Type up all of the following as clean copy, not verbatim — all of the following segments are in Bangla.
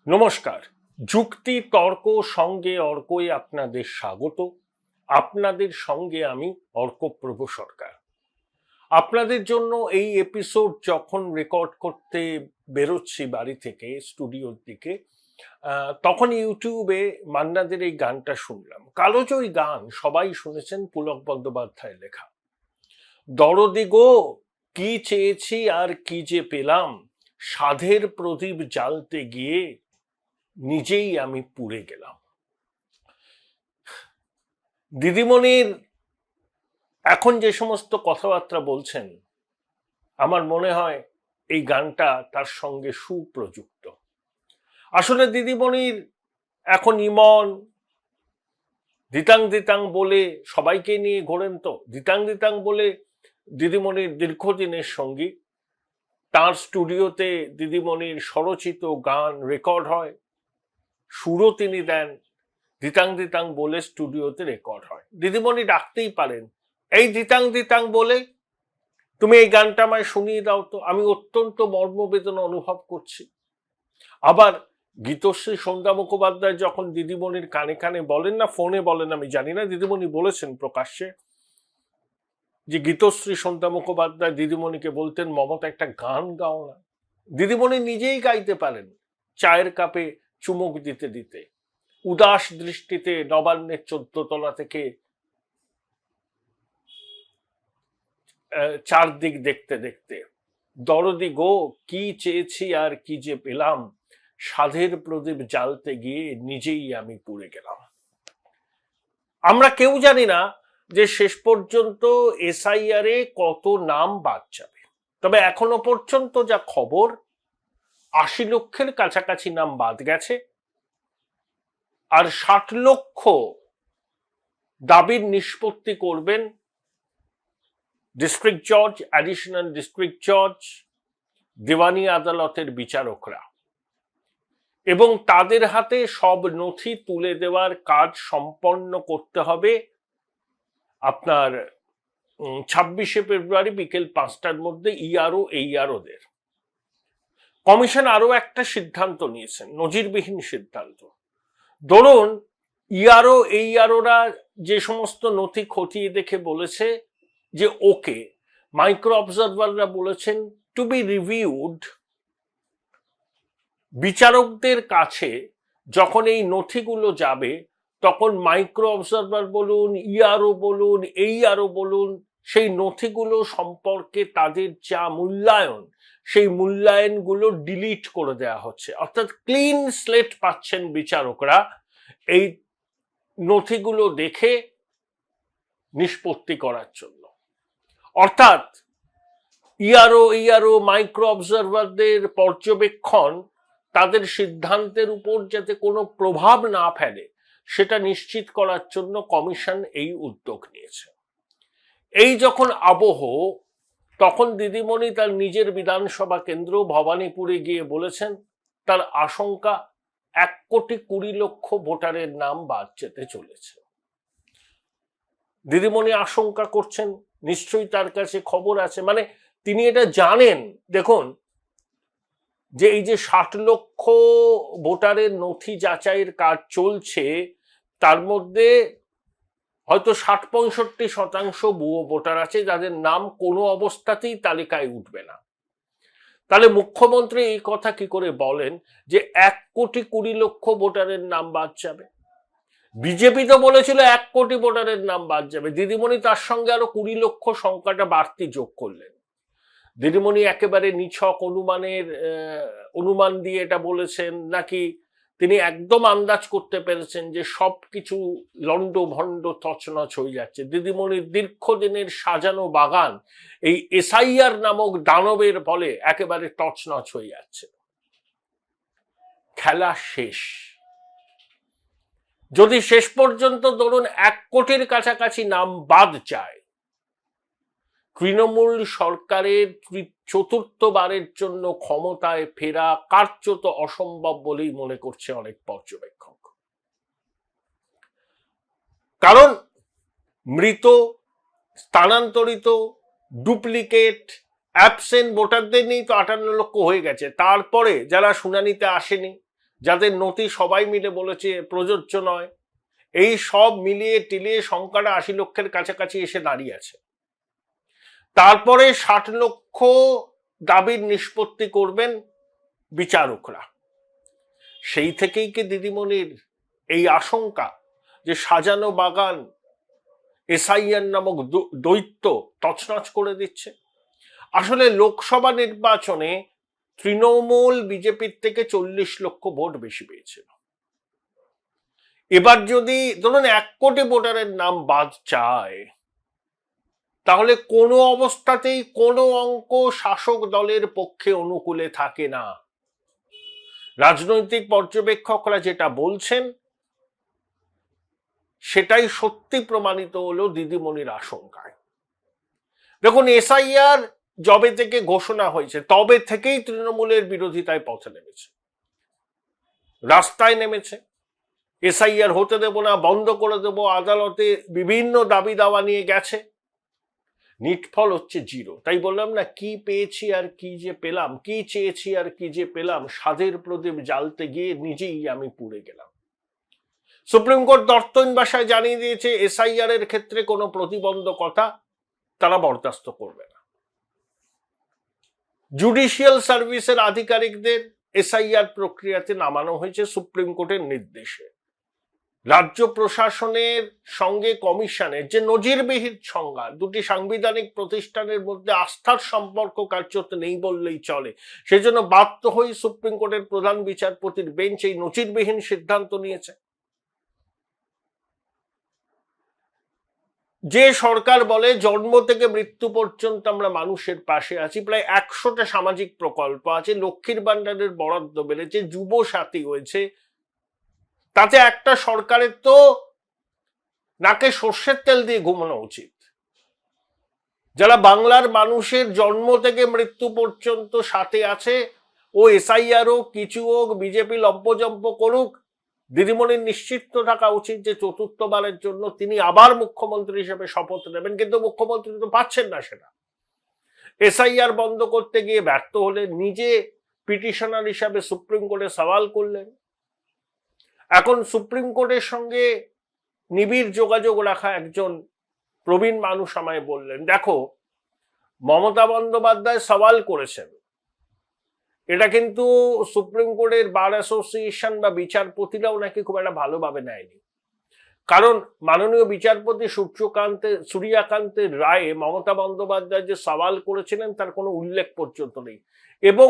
নমস্কার। যুক্তি তর্ক সঙ্গে অর্কই আপনাদের স্বাগত। আপনাদের সঙ্গে আমি অর্কপ্রভ সরকার। আপনাদের জন্য এই এপিসোড যখন রেকর্ড করতে বেরোচ্ছি বাড়ি থেকে স্টুডিওর দিকে, তখন ইউটিউবে মান্নাদের এই গানটা শুনলাম। কালোজয়ী গান, সবাই শুনেছেন, পুলক বন্দ্যোপাধ্যায়ের লেখা। দরদি গো, কি চেয়েছি আর কি যে পেলাম, সাধের প্রদীপ জ্বালতে গিয়ে নিজেই আমি পুড়ে গেলাম। দিদিমণির এখন যে সমস্ত কথাবার্তা বলছেন, আমার মনে হয় এই গানটা তার সঙ্গে সুপ্রযুক্ত। আসলে দিদিমণির এখন ইমন দিতাং দিতাং বলে সবাইকে নিয়ে ঘোরেন, তো দিতাং দিতাং বলে দিদিমণির দীর্ঘদিনের সঙ্গী। তার স্টুডিওতে দিদিমণির স্বরচিত গান রেকর্ড হয়, সুরও তিনি দেন, দিতাং দিতাং বলে স্টুডিওতে রেকর্ড হয়। দিদিমণি ডাকতেই পারেন, এই দিতাং দিতাং বলে তুমি এই গানটা আমায় শুনিয়ে দাও তো, আমি অত্যন্ত মর্মবেদনা অনুভব করছি। আবার গীতশ্রী সন্ধ্যা মুখোপাধ্যায় যখন দিদিমণির কানে কানে বলেন, না ফোনে বলেন আমি জানি না, দিদিমণি বলেছেন প্রকাশ্যে যে গীতশ্রী সন্ধ্যা মুখোপাধ্যায় দিদিমণিকে বলতেন, মমতা একটা গান গাও না। দিদিমণি নিজেই গাইতে পারেন, চায়ের কাপে চুমুক দিতে দিতে, উদাস দৃষ্টিতে নবান্নের 14 তলা থেকে চারদিক দেখতে দেখতে। দরদি গো, কি চেয়েছি আর কি যে পেলাম, সাধের প্রদীপ জ্বালতে গিয়ে নিজেই আমি পুড়ে গেলাম। আমরা কেউ জানি না যে শেষ পর্যন্ত এসআইআর এ কত নাম বাদ যাবে, তবে এখনো পর্যন্ত যা খবর, 80 লক্ষের কাছাকাছি নাম বাদ গেছে, আর 60 লক্ষ দাবির নিষ্পত্তি করবেন ডিস্ট্রিক্ট জজ, অ্যাডিশনাল ডিস্ট্রিক্ট জজ, দেওয়ানি আদালতের বিচারকরা, এবং তাদের হাতে সব নথি তুলে দেওয়ার কাজ সম্পন্ন করতে হবে আপনার 26শে ফেব্রুয়ারি বিকেল 5টার মধ্যে। ইআরও এইআরওদের কমিশন আরো একটা সিদ্ধান্ত নিয়েছেন, নজিরবিহীন সিদ্ধান্ত। ধরুন ইআরও এইআরওরা যে সমস্ত নথি খতিয়ে দেখে বলেছে যে ওকে, মাইক্রো অবজারভাররা বলেছেন টু বি রিভিউড। বিচারকদের কাছে যখন এই নথিগুলো যাবে, তখন মাইক্রো অবজারভার বলুন, ইআরও বলুন, এইআরও বলুন, সেই নথিগুলো সম্পর্কে তাদের যা মূল্যায়ন, সেই মূল্যায়নগুলো ডিলিট করে দেওয়া হচ্ছে। অর্থাৎ ক্লিন স্লেট পাচ্ছেন বিচারকরা এই নথিগুলো দেখে নিষ্পত্তি করার জন্য। অর্থাৎ ইআরও মাইক্রো অবজারভারদের পর্যবেক্ষণ তাদের সিদ্ধান্তের উপর যাতে কোনো প্রভাব না ফেলে, সেটা নিশ্চিত করার জন্য কমিশন এই উদ্যোগ নিয়েছে। এই যখন আবহ, তখন দিদিমণি তার নিজের বিধানসভা কেন্দ্র ভবানীপুরে গিয়ে বলেছেন তার আশঙ্কা 1,20,00,000 ভোটারের নাম বাদ যেতে চলেছে। দিদিমণি আশঙ্কা করছেন, নিশ্চয়ই তার কাছে খবর আছে, মানে তিনি এটা জানেন। দেখুন, যে এই যে 60 লক্ষ ভোটারের নথি যাচাইয়ের কাজ চলছে, তার মধ্যে হয়তো 60-65% ভুয়ো ভোটার আছে, যাদের নাম কোনো অবস্থাতেই তালিকায় উঠবে না। তাহলে মুখ্যমন্ত্রী এই কথা কি করে বলেন যে 1,20,00,000 ভোটারের নাম বাদ যাবে? বিজেপি তো বলেছিল 1 কোটি ভোটারের নাম বাদ যাবে, দিদিমণি তার সঙ্গে আরো 20 লক্ষ সংখ্যাটা বাড়তি যোগ করলেন। দিদিমণি একেবারে নিছক অনুমান দিয়ে এটা বলেছেন, নাকি তিনি একদম আন্দাজ করতে পেরেছেন যে সবকিছু লন্ড ভন্ড তছনছ হয়ে যাচ্ছে? দিদিমণির দীর্ঘদিনের সাজানো বাগান এই এসআইআর নামক দানবের ফলে একেবারে তছনছ হয়ে যাচ্ছে। খেলা শেষ। যদি শেষ পর্যন্ত ধরুন 1 কোটির কাছাকাছি নাম বাদ যায়, তৃণমূল সরকারের 4র্থবারের জন্য ক্ষমতায় ফেরা কার্যত অসম্ভব বলেই মনে করছে অনেক পর্যবেক্ষক। কারণ মৃত, স্থানান্তরিত, ডুপ্লিকেট, অ্যাবসেন্ট ভোটারদের নিয়েই তো 58 লক্ষ হয়ে গেছে। তারপরে যারা শুনানিতে আসেনি, যাদের নথি সবাই মিলে বলেছে প্রযোজ্য নয়, এই সব মিলিয়ে টিলিয়ে সংখ্যাটা 80 লক্ষের কাছাকাছি এসে দাঁড়িয়ে আছে। তারপরে 60 লক্ষ দাবির নিষ্পত্তি করবেন বিচারকরা। সেই থেকেই কি দিদিমণির এই আশঙ্কা যে সাজানো বাগান এসআইআর নামক দৈত্য তছনছ করে দিচ্ছে? আসলে লোকসভা নির্বাচনে তৃণমূল বিজেপির থেকে 40 লক্ষ ভোট বেশি পেয়েছিল। এবার যদি ধরুন 1 কোটি ভোটারের নাম বাদ চায়, তাহলে কোনো অবস্থাতেই কোনো অঙ্ক শাসক দলের পক্ষে অনুকূলে থাকে না। রাজনৈতিক পর্যবেক্ষকরা যেটা বলছেন সেটাই সত্যি প্রমাণিত হলো দিদিমণির আশঙ্কায়। দেখুন, এসআইআর যবে থেকে ঘোষণা হয়েছে তবে থেকেই তৃণমূলের বিরোধিতায় পথে নেমেছে, রাস্তায় নেমেছে। এসআইআর হতে দেব না, বন্ধ করে দেব, আদালতে বিভিন্ন দাবি দাওয়া নিয়ে গেছে, নিটফল হচ্ছে জিরো। তাই বললাম না, কি পেয়েছি আর কি যে পেলাম, কি চেয়েছি আর কি যে পেলাম, স্বাদের প্রদীপ জ্বালতে গিয়ে নিজেই আমি পুড়ে গেলাম। সুপ্রিম কোর্ট দর্তন ভাষায় জানিয়ে দিয়েছে এসআইআর এর ক্ষেত্রে কোনো প্রতিবন্ধকতা তারা বরদাস্ত করবে না। জুডিশিয়াল সার্ভিসের আধিকারিকদের এসআইআর প্রক্রিয়াতে নামানো হয়েছে সুপ্রিম কোর্টের নির্দেশে। রাজ্য প্রশাসনের সঙ্গে কমিশনের যে নজিরবিহীন সংজ্ঞা, দুটি সাংবিধানিক প্রতিষ্ঠানের মধ্যে আস্থার সম্পর্ক কার্যত নেই বললেই চলে, সেজন্য বাধ্য হয়ে সুপ্রিম কোর্টের প্রধান বিচারপতির বেঞ্চ এই নজিরবিহীন সিদ্ধান্ত নিয়েছে। যে সরকার বলে জন্ম থেকে মৃত্যু পর্যন্ত আমরা মানুষের পাশে আছি, প্রায় 100টা সামাজিক প্রকল্প আছে, লক্ষ্মীর ভান্ডারের বরাদ্দ বেড়েছে, যুব সাথী হয়েছে, তাতে একটা সরকারের তো নাকে সর্ষের তেল দিয়ে ঘুমানো উচিত। যারা বাংলার মানুষের জন্ম থেকে মৃত্যু পর্যন্ত সাথে আছে, ও এসআইআর হোক কিছু হোক, বিজেপি লম্পজম্প করুক, দিদিমণির নিশ্চিত থাকা উচিত যে চতুর্থবারের জন্য তিনি আবার মুখ্যমন্ত্রী হিসেবে শপথ নেবেন। কিন্তু মুখ্যমন্ত্রী তো পাচ্ছেন না সেটা। এসআইআর বন্ধ করতে গিয়ে ব্যর্থ হলে নিজে পিটিশনার হিসাবে সুপ্রিম কোর্টে সওয়াল করলেন। এখন সুপ্রিম কোর্টের সঙ্গে নিবিড় যোগাযোগ রাখা একজন প্রবীণ মানুষ আমায় বললেন, দেখো, মমতা বন্দ্যোপাধ্যায় সওয়াল করেছেন, এটা কিন্তু সুপ্রিম কোর্টের বার অ্যাসোসিয়েশন বা বিচারপতিরাও নাকি খুব একটা ভালোভাবে নেয়নি। কারণ মাননীয় বিচারপতি সূর্যকান্তের রায়ে মমতা বন্দ্যোপাধ্যায় যে সওয়াল করেছিলেন তার কোনো উল্লেখ পর্যন্ত নেই। এবং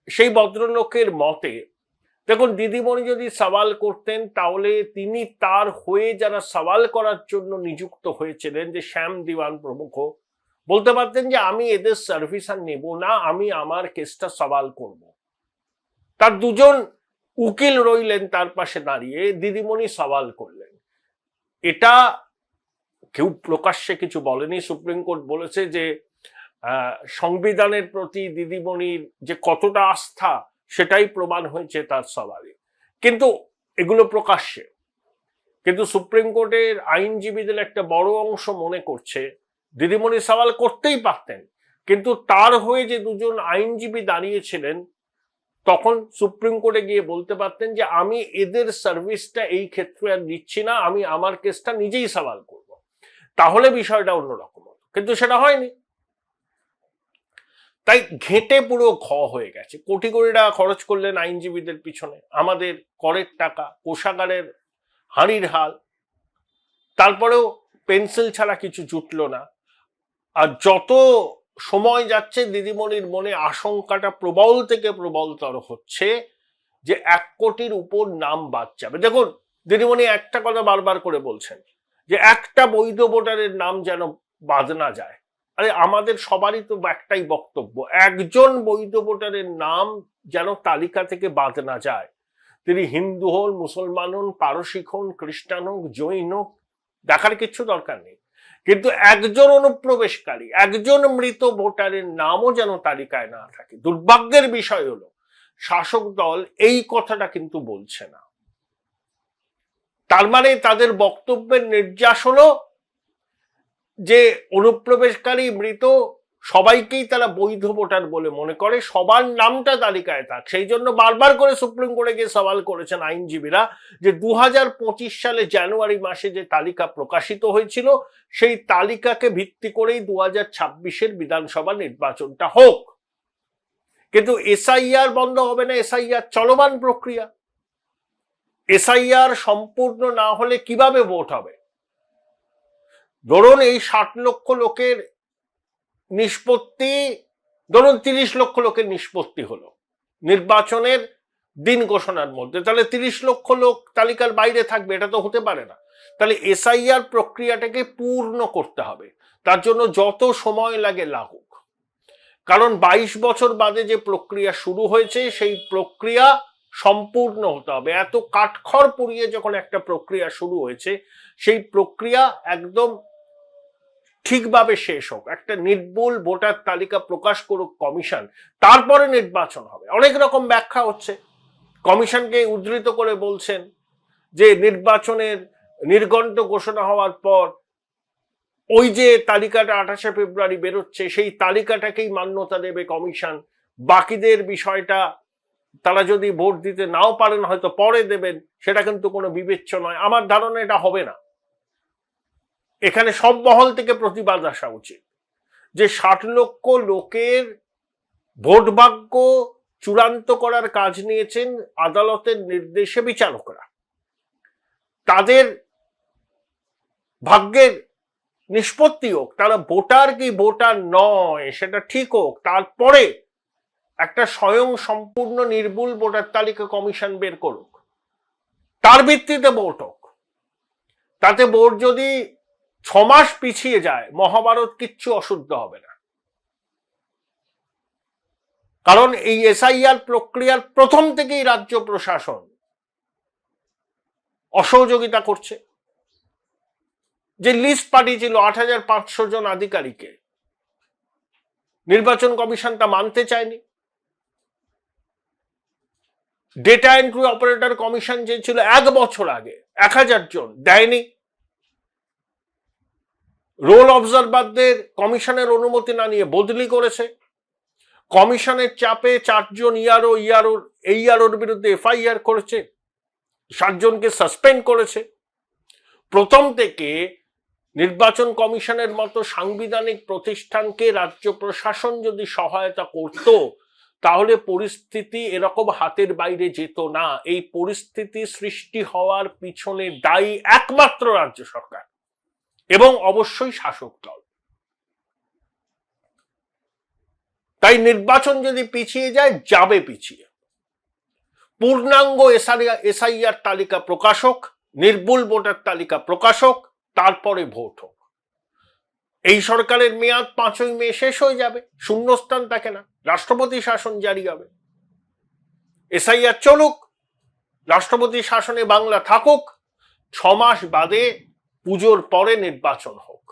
সেই ভদ্রলোকের মতে, দেখুন, দিদিমণি যদি সওয়াল করতেন তাহলে তিনি তার হয়ে যারা সওয়াল করার জন্য নিযুক্ত হয়েছিলেন, যে শ্যাম দিওয়ান প্রমুখ, বলতে পারতেন যে আমি এদের সার্ভিস আর নেব না, আমি আমার কেসটা সওয়াল করব। তার দুজন উকিল রইলেন তার পাশে দাঁড়িয়ে, দিদিমণি সওয়াল করলেন। এটা কেউ প্রকাশ্যে কিছু বলেনি। সুপ্রিম কোর্ট বলেছে যে সংবিধানের প্রতি দিদিমণির যে কতটা আস্থা সেটাই প্রমাণ হয়েছে তার সওয়ালে। কিন্তু এগুলো প্রকাশ্যে। কিন্তু সুপ্রিম কোর্টের আইনজীবীদের একটা বড় অংশ মনে করছে দিদিমণি সওয়াল করতেই পারতেন, কিন্তু তার হয়ে যে দুজন আইনজীবী দাঁড়িয়েছিলেন তখন সুপ্রিম কোর্টে গিয়ে বলতে পারতেন যে আমি এদের সার্ভিসটা এই ক্ষেত্রে আর দিচ্ছি না, আমি আমার কেসটা নিজেই সওয়াল করব, তাহলে বিষয়টা অন্যরকম হতো। কিন্তু সেটা হয়নি। তাই ঘেঁটে পুরো হয়ে গেছে। কোটি কোটি টাকা খরচ করলেন আইনজীবীদের পিছনে, আমাদের করের টাকা, কোষাগারের হাঁড়ির হাল, তারপরেও পেন্সিল ছাড়া কিছু জুটল না। আর যত সময় যাচ্ছে দিদিমণির মনে আশঙ্কাটা প্রবল থেকে প্রবলতর হচ্ছে যে 1 কোটির উপর নাম বাদ যাবে। দেখুন, দিদিমণি একটা কথা বারবার করে বলছেন যে একটা বৈধ ভোটারের নাম যেন বাদ না যায়। আরে আমাদের সবারই তো একটাই বক্তব্য, একজন বৈধ ভোটারের নাম যেন তালিকা থেকে বাদ না যায়। তিনি হিন্দু হন, মুসলমান হন, পারসিক হন, খ্রিস্টান হোক, জৈন হোক, দেখার কিচ্ছু দরকার নেই। কিন্তু একজন অনুপ্রবেশকারী, একজন মৃত ভোটারের নামও যেন তালিকায় না থাকে। দুর্ভাগ্যের বিষয় হলো শাসক দল এই কথাটা কিন্তু বলছে না। তার মানে তাদের বক্তব্যের নির্যাস হলো যে অনুপ্রবেশকারী, মৃত সবাইকেই তারা বৈধ ভোটার বলে মনে করে, সবার নামটা তালিকায় থাক। সেই জন্য বারবার করে সুপ্রিম কোর্টে গিয়ে সওয়াল করেছেন আইনজীবীরা যে 2025 সালে জানুয়ারি মাসে যে তালিকা প্রকাশিত হয়েছিল সেই তালিকাকে ভিত্তি করেই 2026-এর বিধানসভা নির্বাচনটা হোক। কিন্তু এসআইআর বন্ধ হবে না, এসআইআর চলমান প্রক্রিয়া। এসআইআর সম্পূর্ণ না হলে কিভাবে ভোট হবে? ধরুন এই 60 লক্ষ লোকের নিষ্পত্তি, ধরুন 30 লক্ষ লোকের নিষ্পত্তি হলো নির্বাচনের দিন ঘোষণার মধ্যে, তাহলে 30 লক্ষ লোক তালিকার বাইরে থাকবে? এটা তো হতে পারে না। তাহলে এসআইআর প্রক্রিয়াটাকে পূর্ণ করতে হবে, তার জন্য যত সময় লাগে লাগুক। কারণ 22 বছর বাদে যে প্রক্রিয়া শুরু হয়েছে সেই প্রক্রিয়া সম্পূর্ণ হতে হবে। এত কাঠখড় পুড়িয়ে যখন একটা প্রক্রিয়া শুরু হয়েছে সেই প্রক্রিয়া একদম ঠিকভাবে শেষ হোক। একটা নির্ভুল ভোটার তালিকা প্রকাশ করুক কমিশন, তারপরে নির্বাচন হবে। অনেক রকম ব্যাখ্যা হচ্ছে, কমিশনকে উদ্ধৃত করে বলছেন যে নির্বাচনের নির্ঘণ্ট ঘোষণা হওয়ার পর ওই যে তালিকাটা 28শে ফেব্রুয়ারি বেরোচ্ছে সেই তালিকাটাকেই মান্যতা দেবে কমিশন, বাকিদের বিষয়টা তারা যদি ভোট দিতে নাও পারেন হয়তো পরে দেবেন, সেটা কিন্তু কোনো বিবেচ্য নয়। আমার ধারণা এটা হবে না। এখানে সব মহল থেকে প্রতিবাদ আসা উচিত যে 60 লক্ষ লোকের ভোট ভাগ্য চূড়ান্ত করার কাজ নিয়েছেন আদালতের নির্দেশে বিচারকরা। তাদের ভাগ্যের নিষ্পত্তি হোক, তারা ভোটার কি ভোটার নয় সেটা ঠিক হোক, তারপরে একটা স্বয়ং সম্পূর্ণ নির্ভুল ভোটার তালিকা কমিশন বের করুক, তার ভিত্তিতে ভোট হোক। তাতে ভোট যদি 6 মাস পিছিয়ে যায় মহাভারত কিচ্ছু অশুদ্ধ হবে না। কারণ এই এসআইআর প্রক্রিয়ার প্রথম থেকেই রাজ্য প্রশাসন অসহযোগিতা করছে। যে লিস্ট পাঠিয়েছিল 8500 জন আধিকারিকে, নির্বাচন কমিশন তা মানতে চায়নি। ডেটা এন্ট্রি অপারেটর কমিশন যে ছিল 1 বছর আগে 1000 জন দেয়নি। রোল অবজারভারদের কমিশনের অনুমতি না নিয়ে বদলি করেছে। কমিশনের চাপে 4 জন ইয়ারোর বিরুদ্ধে এফআইআর করেছে, 7 জনকে সাসপেন্ড করেছে। প্রথম থেকে নির্বাচন কমিশনের মতো সাংবিধানিক প্রতিষ্ঠানকে রাজ্য প্রশাসন যদি সহায়তা করত তাহলে পরিস্থিতি এরকম হাতের বাইরে যেত না। এই পরিস্থিতি সৃষ্টি হওয়ার পিছনে দায়ী একমাত্র রাজ্য সরকার এবং অবশ্যই শাসক দল। তাই নির্বাচন যদি পিছিয়ে যায়, যাবে পিছিয়ে। পূর্ণাঙ্গ এসআইআর তালিকা প্রকাশক, নির্ভুল ভোটার তালিকা প্রকাশক, তারপরে ভোট হোক। এই সরকারের মেয়াদ 5ই মে শেষ হয়ে যাবে, শূন্যস্থান থাকে না, রাষ্ট্রপতি শাসন জারি হবে। এসআইআর চলুক, রাষ্ট্রপতি শাসনে বাংলা থাকুক, 6 মাস বাদে পুজোর পরে নির্বাচন হোক।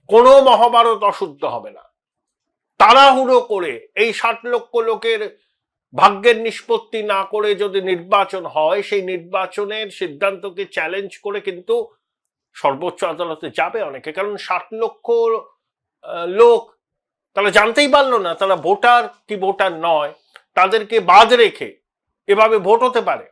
কোনো মহাভারত অশুদ্ধ হবে না। তাড়াহুড়ো করে এই 60 লক্ষ লোকের ভাগ্যের নিষ্পত্তি না করে যদি নির্বাচন হয়, সেই নির্বাচনের সিদ্ধান্তকে চ্যালেঞ্জ করে কিন্তু সর্বোচ্চ আদালতে যাবে অনেকে। কারণ 60 লক্ষ লোক তারা জানতেই পারলো না তারা ভোটার কি ভোটার নয়, তাদেরকে বাদ রেখে এভাবে ভোট হতে পারে।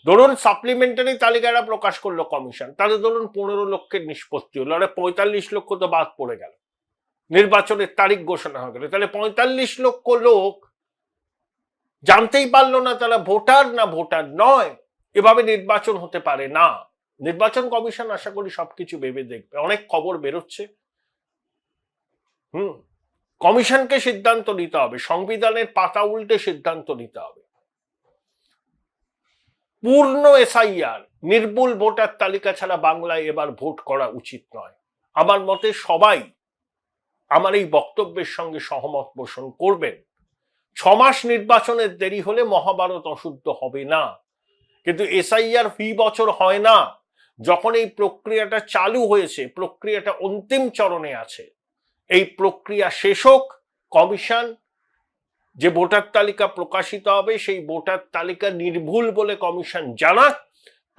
ধরুন সাপ্লিমেন্টারি তালিকাটা প্রকাশ করলো কমিশন, তাদের ধরুন 15 লক্ষের নিষ্পত্তি হলো, আরে 45 লক্ষ তো বাদ পড়ে গেল, নির্বাচনের তারিখ ঘোষণা হয়ে গেল। তাহলে 45 লক্ষ লোক জানতেই পারলো না তারা ভোটার না ভোটার নয়। এভাবে নির্বাচন হতে পারে না। নির্বাচন কমিশন আশা করি সবকিছু ভেবে দেখবে। অনেক খবর বেরোচ্ছে। কমিশনকে সিদ্ধান্ত নিতে হবে, সংবিধানের পাতা উল্টে সিদ্ধান্ত নিতে হবে। পূর্ণ এসআইআর, নির্ভুল ভোটার তালিকা ছাড়া বাংলায় এবার ভোট করা উচিত নয়। আমার মতে সবাই আমার এই বক্তব্যের সঙ্গে সহমত পোষণ করবেন। 6 মাস নির্বাচনের দেরি হলে মহাভারত অশুদ্ধ হবে না, কিন্তু এসআইআর ফি বছর হয় না। যখন এই প্রক্রিয়াটা চালু হয়েছে, প্রক্রিয়াটা অন্তিম চরণে আছে, এই প্রক্রিয়া শেষ হোক, কমিশন যে ভোটার তালিকা প্রকাশিত হবে সেই ভোটার তালিকা নির্ভুল বলে কমিশন জানাক,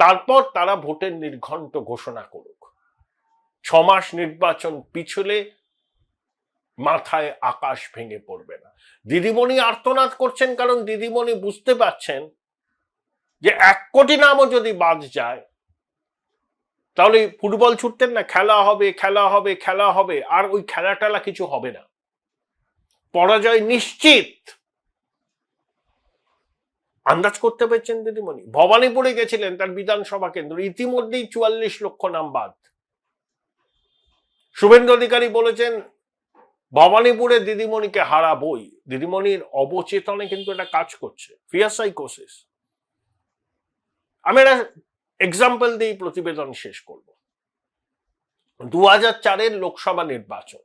তারপর তারা ভোটের নির্ঘণ্ট ঘোষণা করুক। 6 মাস নির্বাচন পিছলে মাথায় আকাশ ভেঙে পড়বে না। দিদিমণি আর্তনাদ করছেন কারণ দিদিমণি বুঝতে পারছেন যে 1 কোটি নামও যদি বাদ যায় তাহলে ফুটবল ছুটতেন না, খেলা হবে খেলা হবে খেলা হবে, আর ওই খেলা টেলা কিছু হবে না, পরাজয় নিশ্চিত। আন্দাজ করতে পেরেছেন দিদিমণি। ভবানীপুরে গেছিলেন তার বিধানসভা কেন্দ্র, ইতিমধ্যেই 44 লক্ষ নাম বাদ। শুভেন্দু অধিকারী বলেছেন ভবানীপুরে দিদিমণিকে হারাবই। দিদিমণির অবচেতনে কিন্তু এটা কাজ করছে, ফিয়ার সাইকোসিস। আমি একটা এক্সাম্পল দিয়ে প্রতিবেদন শেষ করব। 2004-এর লোকসভা নির্বাচন,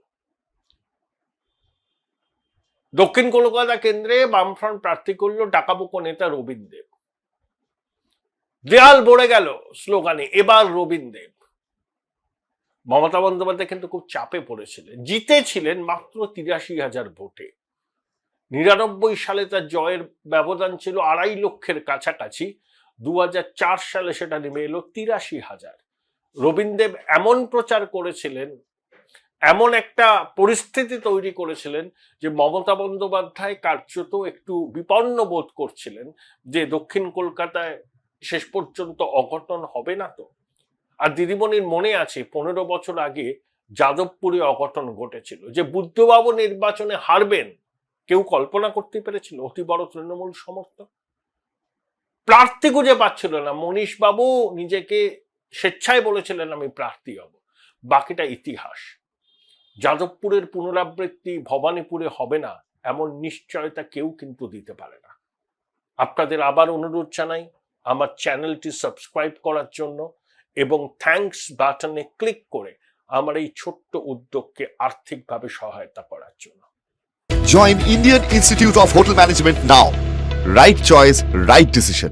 দক্ষিণ কলকাতা কেন্দ্রে বামফ্রন্ট প্রার্থী করল ডাকাবুকো নেতা রবীন দেব। দেয়াল ভরে গেল স্লোগানে এবার রবীন দেব। মমতা বন্দ্যোপাধ্যায় কিন্তু খুব চাপে পড়েছিলেন, জিতেছিলেন মাত্র 83,000 ভোটে। 99 সালে তার জয়ের ব্যবধান ছিল 2.5 লক্ষের কাছাকাছি। 2004 সালে সেটা নেমে এলো 83,000। রবীন দেব এমন প্রচার করেছিলেন, এমন একটা পরিস্থিতি তৈরি করেছিলেন যে মমতা বন্দ্যোপাধ্যায় কার্যত একটু বিপন্ন বোধ করছিলেন যে দক্ষিণ কলকাতায় শেষ পর্যন্ত অঘটন হবে না তো। আর দিদিমণির মনে আছে 15 বছর আগে যাদবপুরে অঘটন ঘটেছিল, যে বুদ্ধবাবু নির্বাচনে হারবেন কেউ কল্পনা করতে পেরেছিল? অতি বড় তৃণমূল সমর্থক, প্রার্থী খুঁজে পাচ্ছিল না। মনীশ বাবু নিজেকে স্বেচ্ছায় বলেছিলেন আমি প্রার্থী হব, বাকিটা ইতিহাস। যাদবপুরের পুনরাবৃত্তি ভবানীপুরে হবে না এমন নিশ্চয়তা কেউ কিন্তু দিতে পারে না। আপনাদের আবার অনুরোধ জানাই আমার চ্যানেলটি সাবস্ক্রাইব করার জন্য এবং থ্যাঙ্কস বাটনে ক্লিক করে আমার এই ছোট্ট উদ্যোগকে আর্থিকভাবে সহায়তা করার জন্য। Join Indian Institute of Hotel Management now. Right choice, right decision.